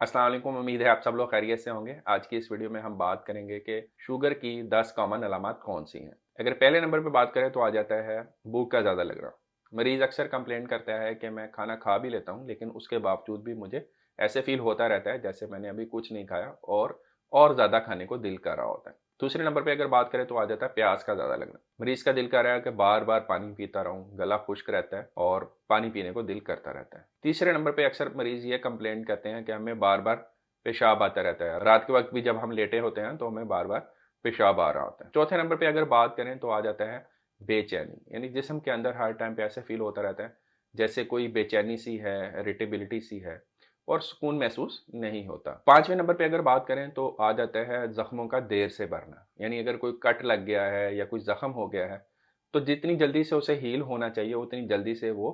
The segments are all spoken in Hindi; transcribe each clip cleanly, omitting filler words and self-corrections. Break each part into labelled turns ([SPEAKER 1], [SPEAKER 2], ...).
[SPEAKER 1] अस्सलाम वालेकुम। उम्मीद है आप सब लोग खैरियत से होंगे। आज की इस वीडियो में हम बात करेंगे कि शुगर की 10 कॉमन अलामात कौन सी हैं। अगर पहले नंबर पे बात करें तो आ जाता है भूख का ज़्यादा लगना। मरीज़ अक्सर कंप्लेंट करता है कि मैं खाना खा भी लेता हूँ लेकिन उसके बावजूद भी मुझे ऐसे फील होता रहता है जैसे मैंने अभी कुछ नहीं खाया और ज़्यादा खाने को दिल कर रहा होता है। दूसरे नंबर पे अगर बात करें तो आ जाता है प्यास का ज़्यादा लगना। मरीज़ का दिल कर रहा है कि बार बार पानी पीता रहूं, गला खुश्क रहता है और पानी पीने को दिल करता रहता है। तीसरे नंबर पे अक्सर मरीज़ ये कंप्लेंट करते हैं कि हमें बार बार पेशाब आता रहता है। रात के वक्त भी जब हम लेटे होते हैं तो हमें बार बार पेशाब आ रहा होता है। चौथे नंबर पे अगर बात करें तो आ जाता है बेचैनी, यानी जिस्म के अंदर हर टाइम पे ऐसे फील होता रहता है जैसे कोई बेचैनी सी है, इरिटेबिलिटी सी है और सुकून महसूस नहीं होता। पांचवें नंबर पे अगर बात करें तो आ जाता है जख्मों का देर से भरना, यानी अगर कोई कट लग गया है या कुछ जख्म हो गया है तो जितनी जल्दी से उसे हील होना चाहिए उतनी जल्दी से वो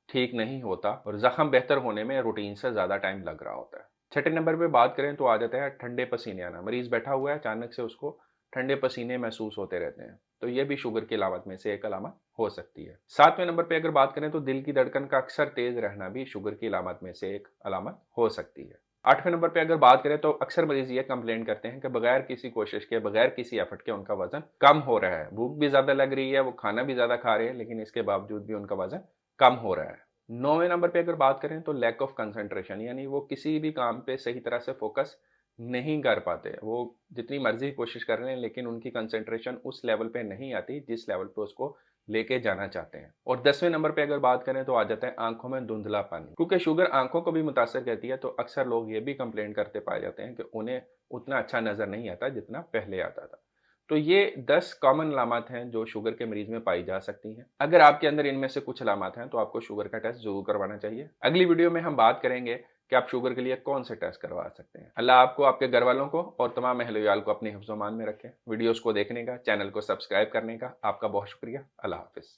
[SPEAKER 1] ठीक नहीं होता और जख्म बेहतर होने में रूटीन से ज़्यादा टाइम लग रहा होता है। छठे नंबर पे बात करें तो आ जाता है ठंडे पसीने आना। मरीज बैठा हुआ है, अचानक से उसको ठंडे पसीने महसूस होते रहते हैं, तो ये भी शुगर की अलामत में से एक अलामत हो सकती है। सातवें नंबर पे अगर बात करें तो दिल की धड़कन का अक्सर तेज रहना भी शुगर की अलामत में से एक अलामत हो सकती है। आठवें नंबर पे अगर बात करें तो अक्सर मरीज ये कंप्लेंट करते हैं कि बगैर किसी कोशिश के, बगैर किसी एफर्ट के उनका वजन कम हो रहा है। भूख भी ज्यादा लग रही है, वो खाना भी ज्यादा खा रहे हैं लेकिन इसके बावजूद भी उनका वजन कम हो रहा है। नौवें नंबर पे अगर बात करें तो लैक ऑफ कंसंट्रेशन, यानी वो किसी भी काम पे सही तरह से फोकस नहीं कर पाते। वो जितनी मर्जी कोशिश कर रहे हैं लेकिन उनकी कंसंट्रेशन उस लेवल पे नहीं आती जिस लेवल पे उसको लेके जाना चाहते हैं। और 10वें नंबर पे अगर बात करें तो आ जाता है आंखों में धुंधलापन। क्योंकि शुगर आंखों को भी मुतासर करती है तो अक्सर लोग ये भी कंप्लेंट करते पाए जाते हैं कि उन्हें उतना अच्छा नजर नहीं आता जितना पहले आता था। तो ये 10 कॉमन अलामत हैं जो शुगर के मरीज में पाई जा सकती हैं। अगर आपके अंदर इनमें से कुछ अलामत हैं तो आपको शुगर का टेस्ट जरूर करवाना चाहिए। अगली वीडियो में हम बात करेंगे कि आप शुगर के लिए कौन से टेस्ट करवा सकते हैं। अल्लाह आपको, आपके घर वालों को और तमाम अहल-ए-याल को अपने हिफ्ज़-ओ-मान में रखे। वीडियोस को देखने का, चैनल को सब्सक्राइब करने का आपका बहुत शुक्रिया। अल्लाह हाफिज़।